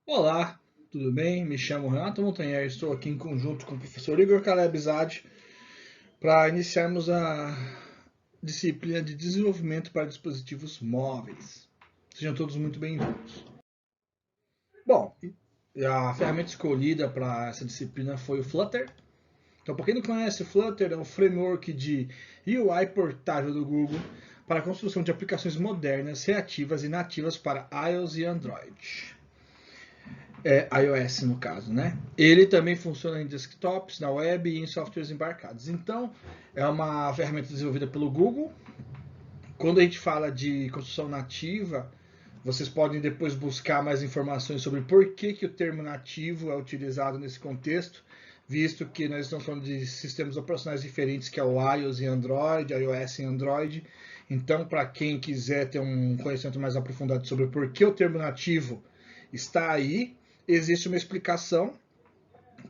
Olá, tudo bem? Me chamo Renato Montanher, estou aqui em conjunto com o professor Igor Calebzade para iniciarmos a disciplina de desenvolvimento para dispositivos móveis. Sejam todos muito bem-vindos. Bom, a ferramenta escolhida para essa disciplina foi o Flutter. Então, para quem não conhece, o Flutter é um framework de UI portátil do Google para a construção de aplicações modernas, reativas e nativas para iOS e Android. iOS no caso, né? Ele também funciona em desktops, na web e em softwares embarcados. Então, é uma ferramenta desenvolvida pelo Google. Quando a gente fala de construção nativa, vocês podem depois buscar mais informações sobre por que o termo nativo é utilizado nesse contexto, visto que nós estamos falando de sistemas operacionais diferentes, que é o iOS e Android, iOS e Android. Então, para quem quiser ter um conhecimento mais aprofundado sobre por que o termo nativo está aí, existe uma explicação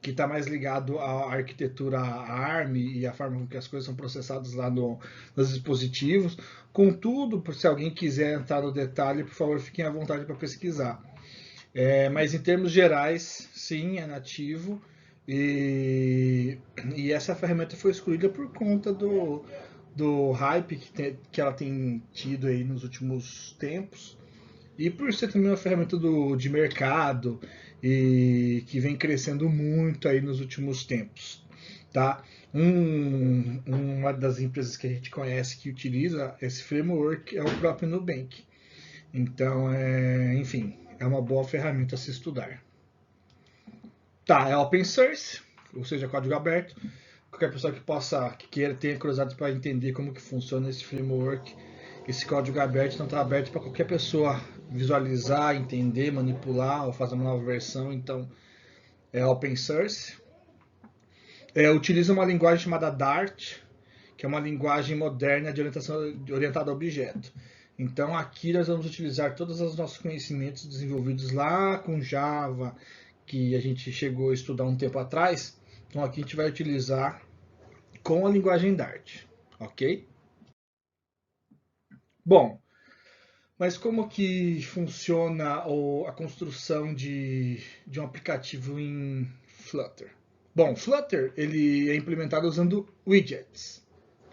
que está mais ligado à arquitetura ARM e à forma que as coisas são processadas lá nos dispositivos. Contudo, se alguém quiser entrar no detalhe, por favor, fiquem à vontade para pesquisar. Mas em termos gerais, sim, é nativo. E essa ferramenta foi escolhida por conta do hype que ela tem tido aí nos últimos tempos. E por ser também uma ferramenta de mercado e que vem crescendo muito aí nos últimos tempos, tá? Uma das empresas que a gente conhece que utiliza esse framework é o próprio Nubank. Então, enfim, é uma boa ferramenta a se estudar. Tá, é open source, ou seja, código aberto. Qualquer pessoa que queira, tenha curiosidade para entender como que funciona esse framework, esse código aberto, então está aberto para qualquer pessoa visualizar, entender, manipular ou fazer uma nova versão. Então é open source. Utiliza uma linguagem chamada Dart, que é uma linguagem moderna de orientada a objeto. Então aqui nós vamos utilizar todos os nossos conhecimentos desenvolvidos lá com Java, que a gente chegou a estudar um tempo atrás. Então aqui a gente vai utilizar com a linguagem Dart, ok? Bom, mas como que funciona a construção de um aplicativo em Flutter? Bom, Flutter ele é implementado usando widgets,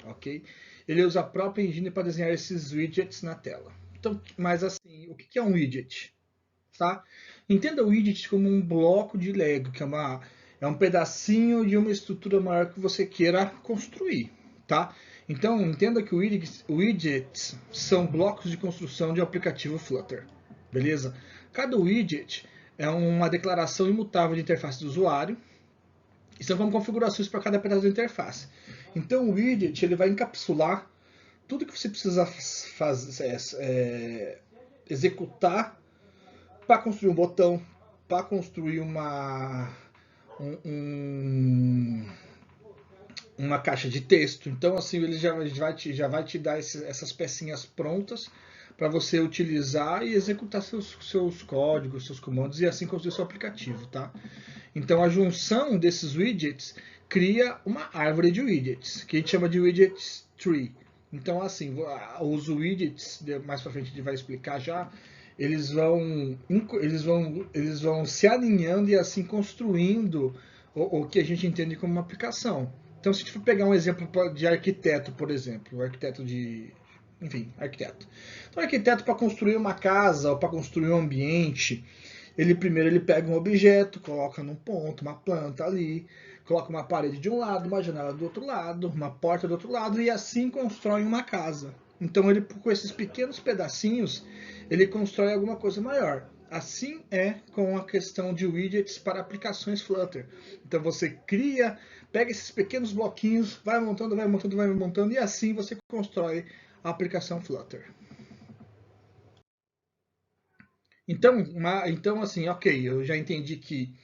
ok? Ele usa a própria engine para desenhar esses widgets na tela. Então, mas assim, o que é um widget? Tá? Entenda o widget como um bloco de Lego, que é um pedacinho de uma estrutura maior que você queira construir, tá? Então, entenda que widgets são blocos de construção de um aplicativo Flutter, beleza? Cada widget é uma declaração imutável de interface do usuário e são como configurações para cada pedaço da interface. Então, o widget ele vai encapsular tudo que você precisa executar para construir um botão, para construir um, uma caixa de texto. Então, assim, ele já vai te dar essas pecinhas prontas para você utilizar e executar seus códigos, seus comandos e assim construir seu aplicativo, tá? Então, a junção desses widgets cria uma árvore de widgets, que a gente chama de widgets tree. Então, assim, os widgets, mais para frente a gente vai explicar já, eles vão se alinhando e assim construindo o que a gente entende como uma aplicação. Então, se a gente for pegar um exemplo de arquiteto, por exemplo, arquiteto. Então, arquiteto para construir uma casa ou para construir um ambiente, ele pega um objeto, coloca num ponto, uma planta ali, coloca uma parede de um lado, uma janela do outro lado, uma porta do outro lado e assim constrói uma casa. Então ele com esses pequenos pedacinhos, ele constrói alguma coisa maior. Assim é com a questão de widgets para aplicações Flutter. Então você cria, pega esses pequenos bloquinhos, vai montando, vai montando, vai montando e assim você constrói a aplicação Flutter. Então assim, ok, eu já entendi que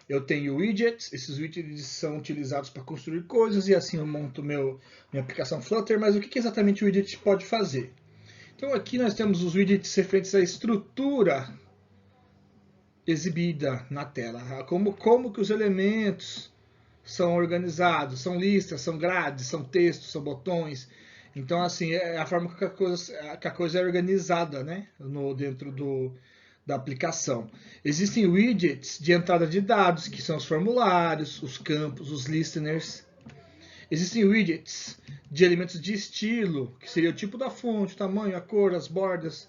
eu tenho widgets, esses widgets são utilizados para construir coisas e assim eu monto minha aplicação Flutter, mas o que exatamente o widget pode fazer? Então aqui nós temos os widgets referentes à estrutura exibida na tela, como que os elementos são organizados, são listas, são grades, são textos, são botões. Então assim, é a forma que a coisa é organizada, né, dentro da aplicação. Existem widgets de entrada de dados, que são os formulários, os campos, os listeners. Existem widgets de elementos de estilo, que seria o tipo da fonte, o tamanho, a cor, as bordas.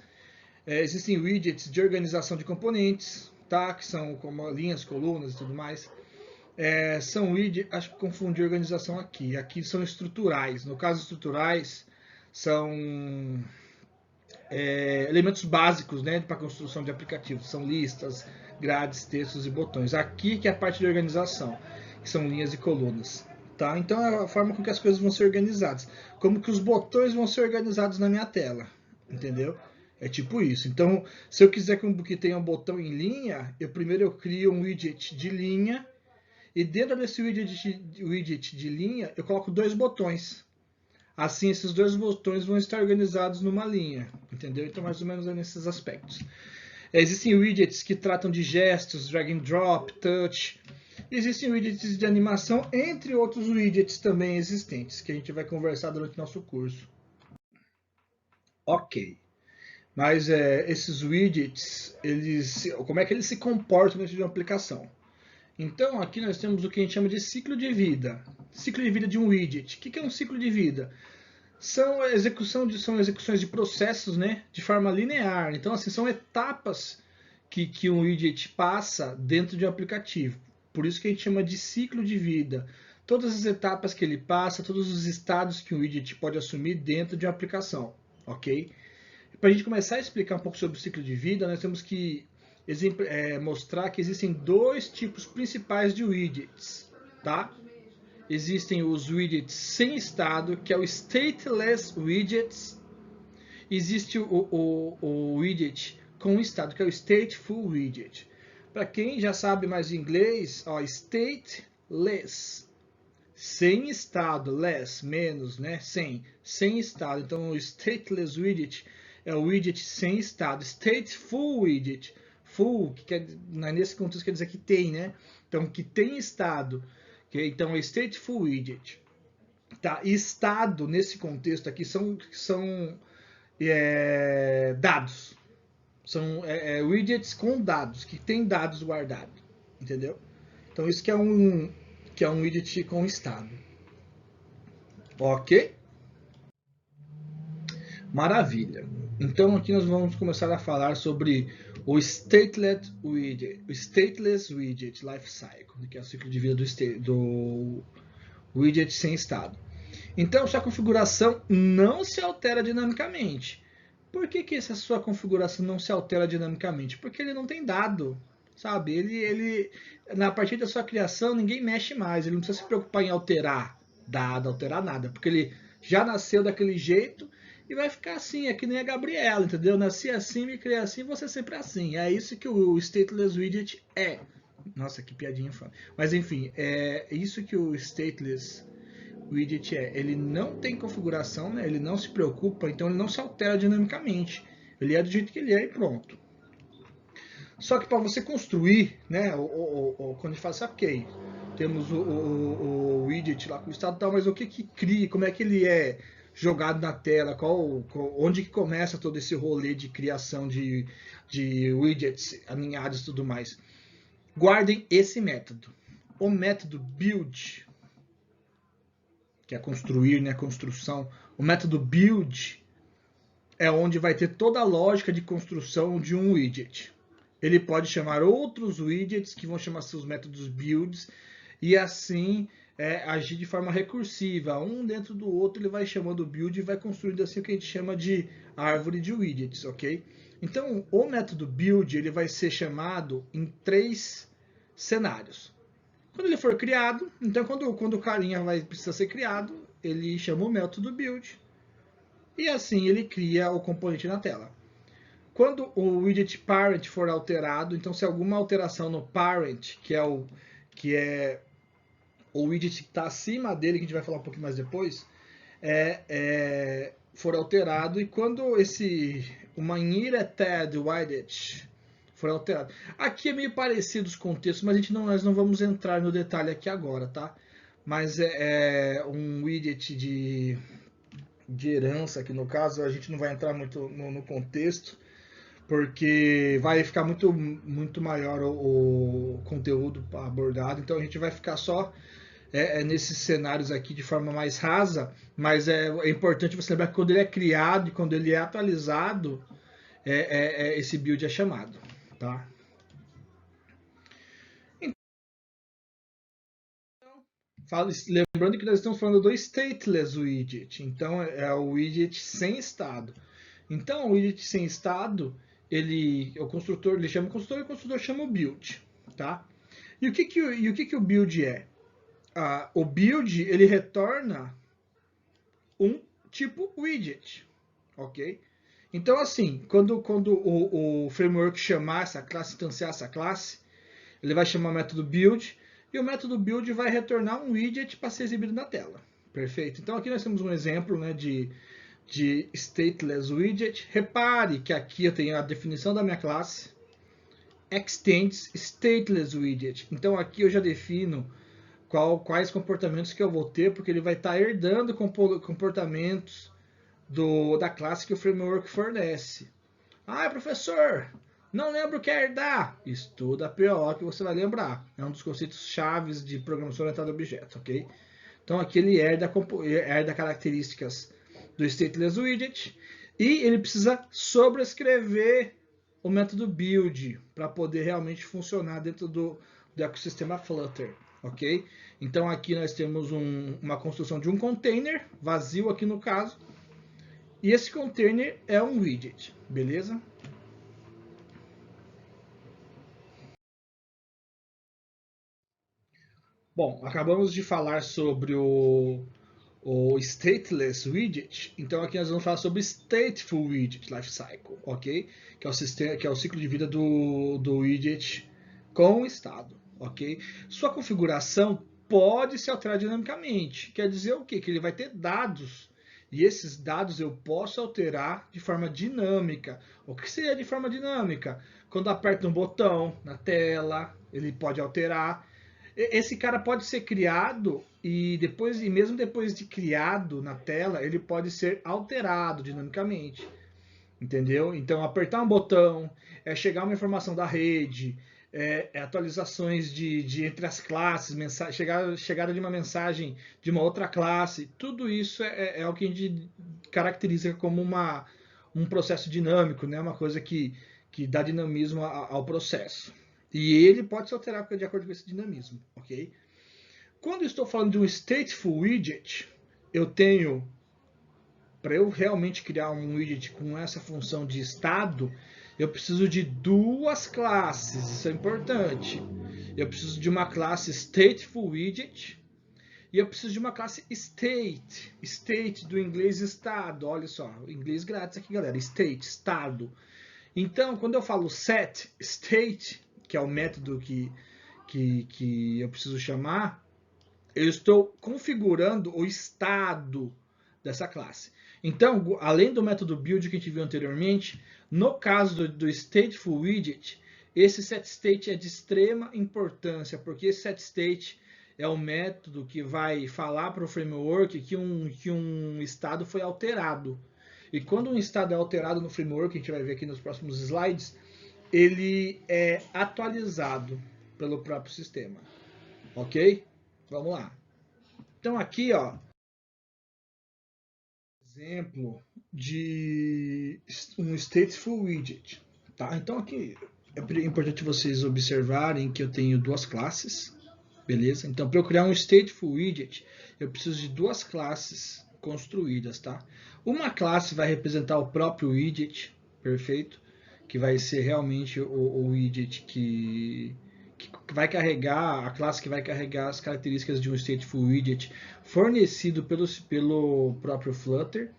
Existem widgets de organização de componentes, tá? Que são como linhas, colunas e tudo mais. São widgets, acho que confundi organização aqui. Aqui são estruturais. No caso, estruturais são elementos básicos, né, para a construção de aplicativos. São listas, grades, textos e botões. Aqui que é a parte de organização, que são linhas e colunas. Tá? Então é a forma com que as coisas vão ser organizadas. Como que os botões vão ser organizados na minha tela. Entendeu? É tipo isso. Então, se eu quiser que tenha um botão em linha, primeiro eu crio um widget de linha. E dentro desse widget de linha, eu coloco 2 botões. Assim, esses 2 botões vão estar organizados numa linha, entendeu? Então, mais ou menos é nesses aspectos. Existem widgets que tratam de gestos, drag and drop, touch. Existem widgets de animação, entre outros widgets também existentes, que a gente vai conversar durante o nosso curso. Ok. Mas esses widgets, como é que eles se comportam dentro de uma aplicação? Então, aqui nós temos o que a gente chama de ciclo de vida. Ciclo de vida de um widget. O que é um ciclo de vida? São execuções de processos, né, de forma linear. Então, assim, são etapas que um widget passa dentro de um aplicativo. Por isso que a gente chama de ciclo de vida. Todas as etapas que ele passa, todos os estados que um widget pode assumir dentro de uma aplicação. Ok? Para a gente começar a explicar um pouco sobre o ciclo de vida, nós temos que mostrar que existem 2 tipos principais de widgets. Tá? Existem os widgets sem estado, que é o stateless widgets. Existe o widget com estado, que é o stateful widget. Para quem já sabe mais inglês, ó, stateless, sem estado, less, menos, né? Sem estado. Então, o stateless widget é o widget sem estado. Stateful widget, full, nesse contexto quer dizer que tem, né? Então, que tem estado. Então, é stateful widget. Tá? Estado, nesse contexto aqui, são dados. São widgets com dados, que tem dados guardados. Entendeu? Então, isso que é um widget com estado. Ok? Maravilha. Então, aqui nós vamos começar a falar sobre o stateless widget lifecycle, que é o ciclo de vida do widget sem estado. Então, sua configuração não se altera dinamicamente. Por que essa sua configuração não se altera dinamicamente? Porque ele não tem dado, sabe? Ele na partir da sua criação, ninguém mexe mais. Ele não precisa se preocupar em alterar dado, alterar nada, porque ele já nasceu daquele jeito e vai ficar assim. É que nem a Gabriela, entendeu? Nasci assim, me criei assim, você sempre assim. É isso que o stateless widget é. Nossa, que piadinha fã. Mas enfim, é isso que o stateless widget ele não tem configuração, né? Ele não se preocupa, então ele não se altera dinamicamente. Ele é do jeito que ele é e pronto. Só que para você construir, né? Quando a gente fala assim, ok, temos o widget lá com o estado tal, mas o que cria, como é que ele é jogado na tela, onde que começa todo esse rolê de criação de widgets alinhados e tudo mais. Guardem esse método. O método build, que é construir, né, construção. O método build é onde vai ter toda a lógica de construção de um widget. Ele pode chamar outros widgets que vão chamar seus métodos builds e assim agir de forma recursiva. Um dentro do outro ele vai chamando o build e vai construindo assim o que a gente chama de árvore de widgets, ok? Então o método build ele vai ser chamado em 3 cenários. Quando ele for criado, então quando o carinha precisa ser criado, ele chama o método build e assim ele cria o componente na tela. Quando o widget parent for alterado, então se alguma alteração no parent, que é o widget que está acima dele, que a gente vai falar um pouquinho mais depois, for alterado, e quando uma inherited widget for alterado. Aqui é meio parecido os contextos, mas nós não vamos entrar no detalhe aqui agora, tá? Mas é um widget de herança, que no caso a gente não vai entrar muito no contexto, porque vai ficar muito maior o conteúdo abordado, então a gente vai ficar só nesses cenários aqui de forma mais rasa, mas é importante você lembrar que quando ele é criado e quando ele é atualizado, esse build é chamado, tá? Lembrando que nós estamos falando do stateless widget, então é o widget sem estado. Então, o widget sem estado, o construtor ele chama o construtor e o construtor chama o build, tá? E o que o build é? O build ele retorna um tipo widget, ok? Então, assim, quando o framework chamar essa classe, instanciar essa classe, ele vai chamar o método build e o método build vai retornar um widget para ser exibido na tela. Perfeito? Então, aqui nós temos um exemplo, né, de stateless widget. Repare que aqui eu tenho a definição da minha classe, extends stateless widget. Então aqui eu já defino quais comportamentos que eu vou ter, porque ele vai estar herdando comportamentos da classe que o framework fornece. Ah, professor, não lembro o que é herdar. Estuda PO que você vai lembrar. É um dos conceitos chaves de programação orientada a objetos, ok? Então aqui ele herda características do stateless widget e ele precisa sobrescrever o método build para poder realmente funcionar dentro do ecossistema Flutter, ok? Então aqui nós temos uma construção de um container, vazio aqui no caso, e esse container é um widget, beleza? Bom, acabamos de falar sobre o stateless widget, então aqui nós vamos falar sobre stateful widget lifecycle, ok? Que é o ciclo de vida do widget com estado, ok? Sua configuração pode se alterar dinamicamente, quer dizer o quê? Que ele vai ter dados, e esses dados eu posso alterar de forma dinâmica. O que seria de forma dinâmica? Quando aperta um botão na tela, ele pode alterar. Esse cara pode ser criado e mesmo depois de criado na tela, ele pode ser alterado dinamicamente, entendeu? Então apertar um botão, chegar uma informação da rede, atualizações de entre as classes, chegada de uma mensagem de uma outra classe, tudo isso é o que a gente caracteriza como um processo dinâmico, né? Uma coisa que dá dinamismo ao processo. E ele pode se alterar de acordo com esse dinamismo, ok? Quando eu estou falando de um stateful widget, eu tenho, para eu realmente criar um widget com essa função de estado, eu preciso de duas classes, isso é importante. Eu preciso de uma classe stateful widget e eu preciso de uma classe state. State do inglês estado, olha só, inglês grátis aqui, galera. State, estado. Então, quando eu falo set state, que é o método que eu preciso chamar, eu estou configurando o estado dessa classe. Então, além do método build que a gente viu anteriormente, no caso do stateful widget, esse setState é de extrema importância, porque esse setState é o método que vai falar para o framework que um estado foi alterado. E quando um estado é alterado no framework, a gente vai ver aqui nos próximos slides, ele é atualizado pelo próprio sistema. Ok? Vamos lá. Então aqui, ó, exemplo de um stateful widget. Tá? Então aqui é importante vocês observarem que eu tenho duas classes, beleza? Então para eu criar um stateful widget, eu preciso de duas classes construídas, tá? Uma classe vai representar o próprio widget, perfeito? Que vai ser realmente o widget que vai carregar, a classe que vai carregar as características de um stateful widget fornecido pelo próprio Flutter.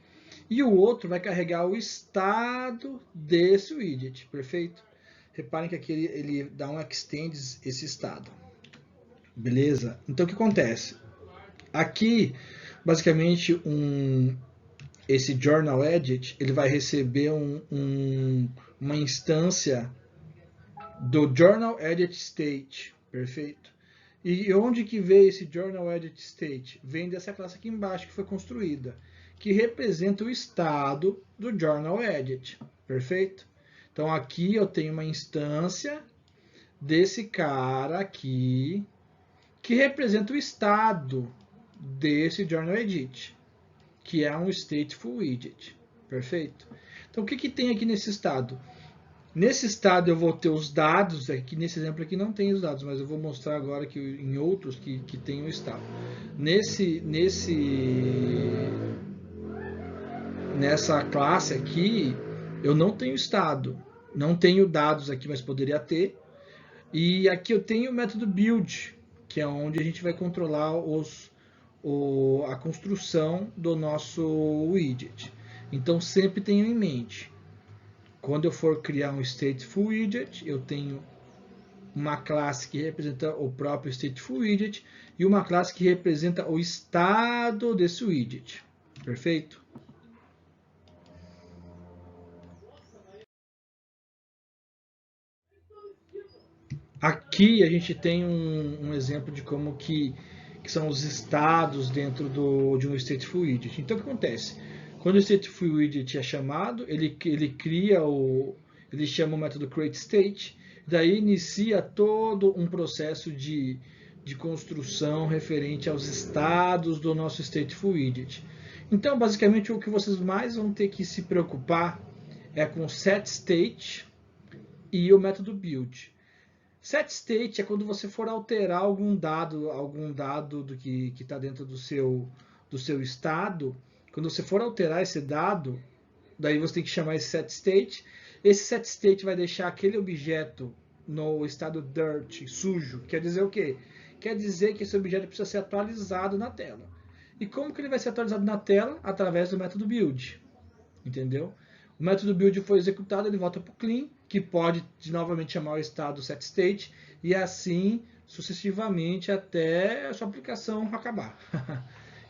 E o outro vai carregar o estado desse widget, perfeito? Reparem que aqui ele dá um extends esse estado. Beleza? Então o que acontece? Aqui, basicamente, esse journal edit ele vai receber uma instância do journal edit state, perfeito? E onde que veio esse journal edit state? Vem dessa classe aqui embaixo que foi construída, que representa o estado do journal edit, perfeito? Então aqui eu tenho uma instância desse cara aqui que representa o estado desse Journal Edit, que é um stateful widget. Perfeito? Então o que tem aqui nesse estado? Nesse estado eu vou ter os dados, aqui nesse exemplo aqui não tem os dados, mas eu vou mostrar agora que em outros que tem o estado. Nessa classe aqui eu não tenho estado, não tenho dados aqui, mas poderia ter. E aqui eu tenho o método build, que é onde a gente vai controlar a construção do nosso widget. Então sempre tenho em mente, quando eu for criar um stateful widget, eu tenho uma classe que representa o próprio stateful widget e uma classe que representa o estado desse widget. Perfeito? Aqui a gente tem um exemplo de como que são os estados dentro de um stateful widget. Então o que acontece? Quando o stateful widget é chamado, ele chama o método createState, daí inicia todo um processo de construção referente aos estados do nosso stateful widget. Então, basicamente, o que vocês mais vão ter que se preocupar é com setState e o método build. SetState é quando você for alterar algum dado do que está dentro do seu estado. Quando você for alterar esse dado, daí você tem que chamar esse setState. Esse setState vai deixar aquele objeto no estado dirt, sujo. Quer dizer o quê? Quer dizer que esse objeto precisa ser atualizado na tela. E como que ele vai ser atualizado na tela? Através do método build. Entendeu? O método build foi executado, ele volta para o clean, que pode novamente chamar o estado setState, e assim sucessivamente até a sua aplicação acabar.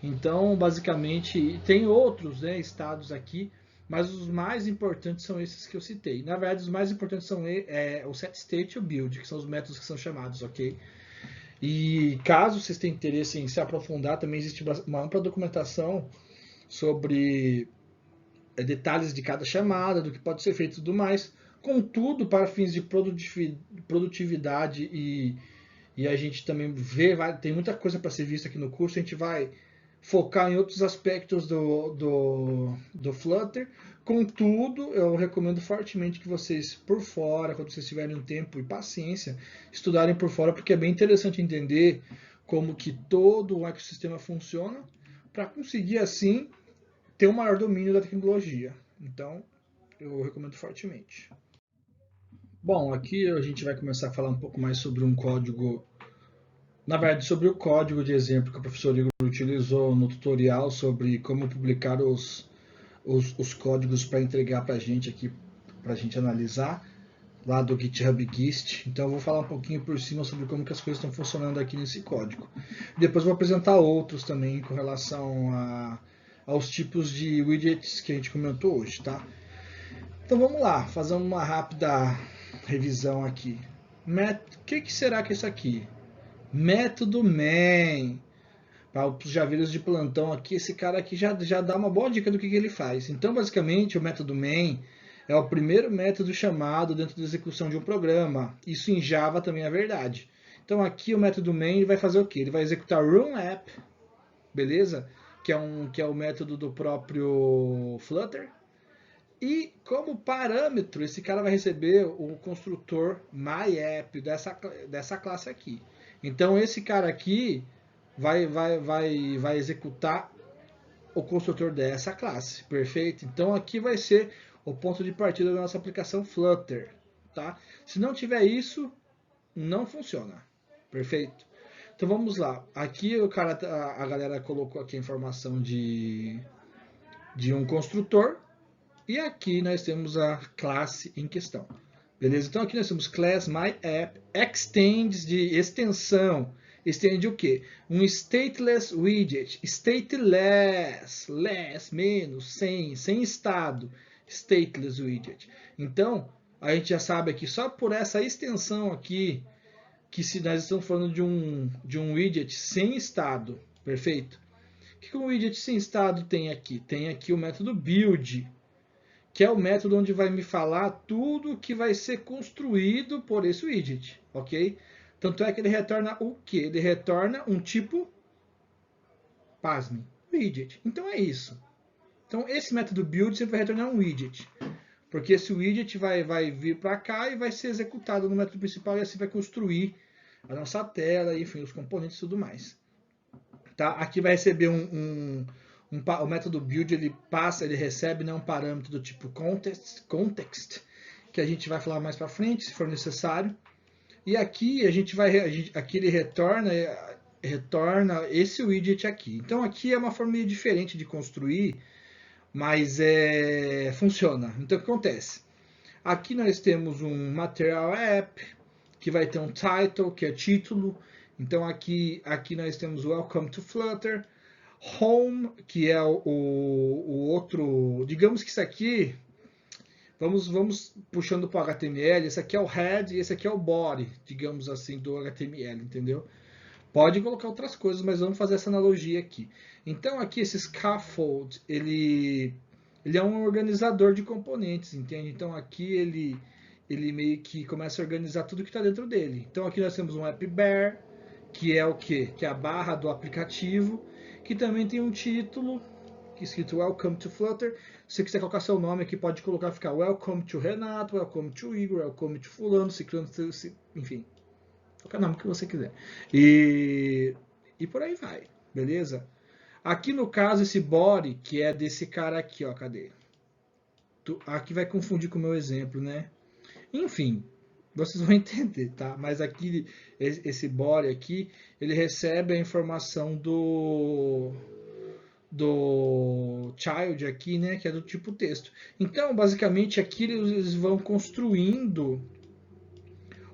Então, basicamente, tem outros estados aqui, mas os mais importantes são esses que eu citei. Na verdade, os mais importantes são o setState e o build, que são os métodos que são chamados, ok? E caso vocês tenham interesse em se aprofundar, também existe uma ampla documentação sobre detalhes de cada chamada, do que pode ser feito e tudo mais. Contudo, para fins de produtividade e a gente também vê, tem muita coisa para ser vista aqui no curso, a gente vai focar em outros aspectos do Flutter. Contudo, eu recomendo fortemente que vocês, por fora, quando vocês tiverem um tempo e paciência, estudarem por fora, porque é bem interessante entender como que todo o ecossistema funciona, para conseguir, assim, ter um maior domínio da tecnologia. Então, eu recomendo fortemente. Bom, aqui a gente vai começar a falar um pouco mais sobre um código, na verdade, sobre o código de exemplo que o professor Igor utilizou no tutorial sobre como publicar os códigos para entregar para a gente aqui, para a gente analisar, lá do GitHub Gist. Então eu vou falar um pouquinho por cima sobre como que as coisas estão funcionando aqui nesse código. Depois vou apresentar outros também com relação aos tipos de widgets que a gente comentou hoje, tá? Então vamos lá, fazer uma rápida revisão aqui. O que será que é isso aqui? Método main. Para os javeiros de plantão aqui, esse cara aqui já dá uma boa dica do que ele faz. Então, basicamente, o método main é o primeiro método chamado dentro da execução de um programa. Isso em Java também é verdade. Então, aqui o método main vai fazer o quê? Ele vai executar run app, beleza? Que é o método do próprio Flutter. E como parâmetro, esse cara vai receber o construtor myApp dessa classe aqui. Então, esse cara aqui vai executar o construtor dessa classe, perfeito? Então aqui vai ser o ponto de partida da nossa aplicação Flutter, tá? Se não tiver isso, não funciona, perfeito? Então vamos lá, aqui a galera colocou aqui a informação de um construtor, e aqui nós temos a classe em questão, beleza? Então aqui nós temos class myApp extends de extensão. Estende o quê? Um stateless widget. Stateless, less, menos, sem estado. Stateless widget. Então, a gente já sabe aqui, só por essa extensão aqui, que se nós estamos falando de um widget sem estado. Perfeito? O que um widget sem estado tem aqui? Tem aqui o método build, que é o método onde vai me falar tudo que vai ser construído por esse widget, ok? Tanto é que ele retorna o quê? Ele retorna um tipo, pasme, widget. Então é isso. Então esse método build sempre vai retornar um widget, porque esse widget vai vir para cá e vai ser executado no método principal e assim vai construir a nossa tela, enfim, os componentes e tudo mais. Tá? Aqui vai receber o método build, ele recebe, né, um parâmetro do tipo context, que a gente vai falar mais para frente, se for necessário. E aqui aqui ele retorna esse widget aqui. Então aqui é uma forma meio diferente de construir, mas funciona. Então o que acontece? Aqui nós temos um Material App, que vai ter um title, que é título. Então aqui nós temos Welcome to Flutter. Home, que é o outro. Digamos que isso aqui. Vamos puxando para o HTML. Esse aqui é o head e esse aqui é o body, digamos assim, do HTML, entendeu? Pode colocar outras coisas, mas vamos fazer essa analogia aqui. Então aqui esse scaffold, ele é um organizador de componentes, entende? Então aqui ele meio que começa a organizar tudo que está dentro dele. Então aqui nós temos um app bar, que é o quê? Que é a barra do aplicativo, que também tem um título, que é escrito Welcome to Flutter. Se você quiser colocar seu nome aqui, pode colocar, ficar Welcome to Renato, Welcome to Igor, Welcome to Fulano, Ciclano, enfim, qualquer nome que você quiser. E por aí vai, beleza? Aqui no caso, esse body, que é desse cara aqui, ó, cadê? Aqui vai confundir com o meu exemplo, né? Enfim, vocês vão entender, tá? Mas aqui, esse body aqui, ele recebe a informação do child aqui, né? Que é do tipo texto. Então, basicamente, aqui eles vão construindo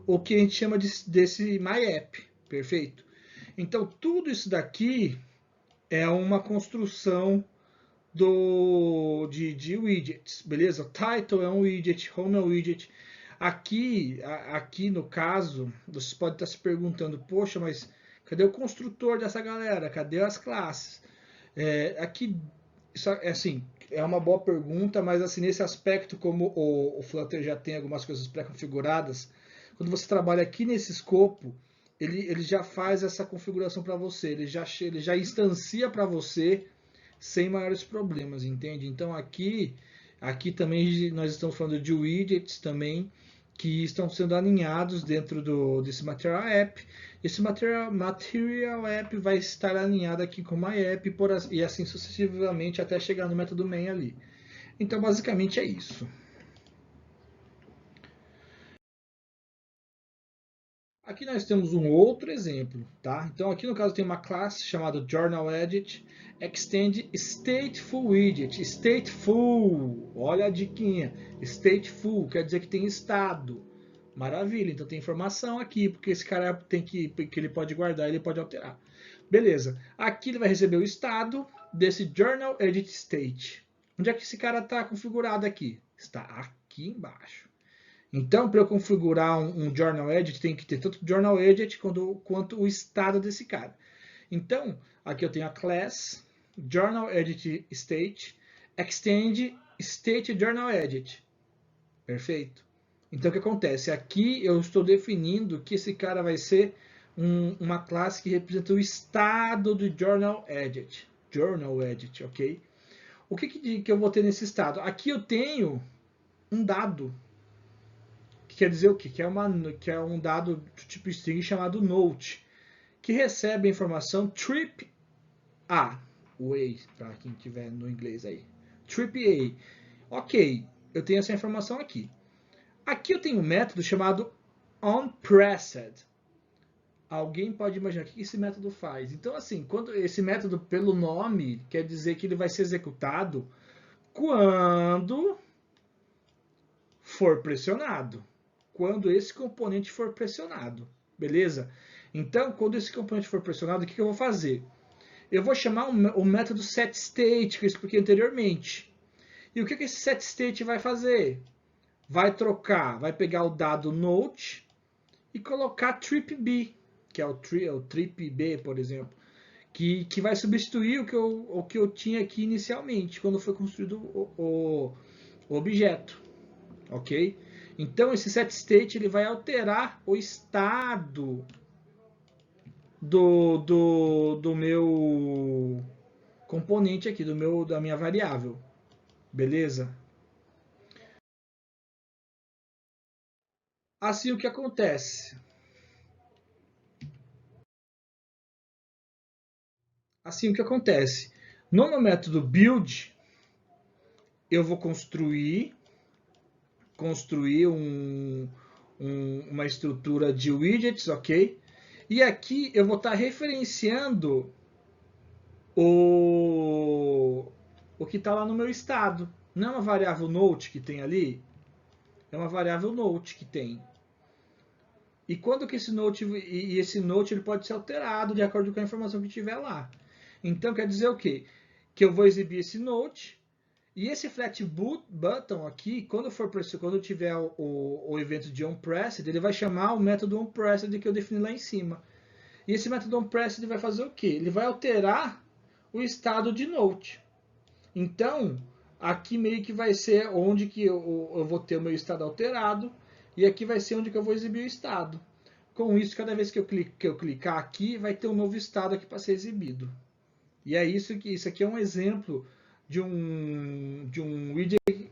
o que a gente chama desse MyApp, perfeito? Então, tudo isso daqui é uma construção de widgets, beleza? Title é um widget, home é um widget. Aqui no caso, vocês podem estar se perguntando, poxa, mas cadê o construtor dessa galera? Cadê as classes? Aqui, isso é assim, é uma boa pergunta, mas assim, nesse aspecto, como o Flutter já tem algumas coisas pré-configuradas, quando você trabalha aqui nesse escopo, ele já faz essa configuração para você, ele já instancia para você sem maiores problemas, entende? Então aqui também nós estamos falando de widgets também que estão sendo alinhados dentro desse Material App. Esse Material App vai estar alinhado aqui com o MyApp e assim sucessivamente até chegar no método main ali. Então basicamente é isso. Aqui nós temos um outro exemplo, tá? Então aqui no caso tem uma classe chamada Journal Edit Extend Stateful Widget. Stateful, olha a diquinha. Stateful quer dizer que tem estado. Maravilha, então tem informação aqui, porque esse cara tem que ele pode guardar, ele pode alterar. Beleza. Aqui ele vai receber o estado desse Journal Edit State. Onde é que esse cara está configurado aqui? Está aqui embaixo. Então, para eu configurar um Journal Edit, tem que ter tanto Journal Edit quanto o estado desse cara. Então, aqui eu tenho a class Journal Edit State Extend State Journal Edit. Perfeito? Então, o que acontece? Aqui eu estou definindo que esse cara vai ser uma classe que representa o estado do Journal Edit. Journal Edit, ok? O que eu vou ter nesse estado? Aqui eu tenho um dado. Que quer dizer o quê? Que é um dado do tipo string chamado note, que recebe a informação trip A. O A, para quem tiver no inglês aí. Trip A. Ok, eu tenho essa informação aqui. Aqui eu tenho um método chamado onPressed. Alguém pode imaginar o que esse método faz? Então, assim, quando esse método, pelo nome, quer dizer que ele vai ser executado quando for pressionado. Quando esse componente for pressionado, beleza? Então, quando esse componente for pressionado, o que eu vou fazer? Eu vou chamar o método setState, que eu expliquei anteriormente. E o que esse setState vai fazer? Vai pegar o dado note e colocar tripB, que é o tripB, por exemplo, que vai substituir o que eu tinha aqui inicialmente, quando foi construído objeto, ok? Então esse setState ele vai alterar o estado do meu componente aqui, da minha variável, beleza? Assim o que acontece? Assim o que acontece? No meu método build, eu vou construir uma estrutura de widgets, ok? E aqui eu vou estar referenciando o que está lá no meu estado. Não é uma variável note que tem ali? É uma variável note que tem. E quando que esse note ele pode ser alterado de acordo com a informação que tiver lá. Então quer dizer o quê? Que eu vou exibir esse note e esse flat button aqui, quando tiver o evento de onPressed, ele vai chamar o método onPressed que eu defini lá em cima. E esse método onPressed vai fazer o quê? Ele vai alterar o estado de note. Então, aqui meio que vai ser onde que eu vou ter o meu estado alterado e aqui vai ser onde que eu vou exibir o estado. Com isso, cada vez que eu clicar aqui, vai ter um novo estado aqui para ser exibido. E é isso aqui é um exemplo de um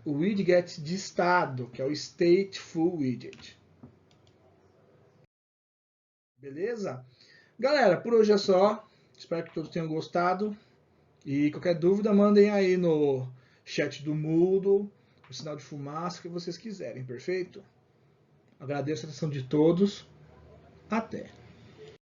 widget de estado, que é o Stateful Widget. Beleza? Galera, por hoje é só. Espero que todos tenham gostado. E qualquer dúvida, mandem aí no chat do Moodle, o sinal de fumaça, o que vocês quiserem, perfeito? Agradeço a atenção de todos. Até!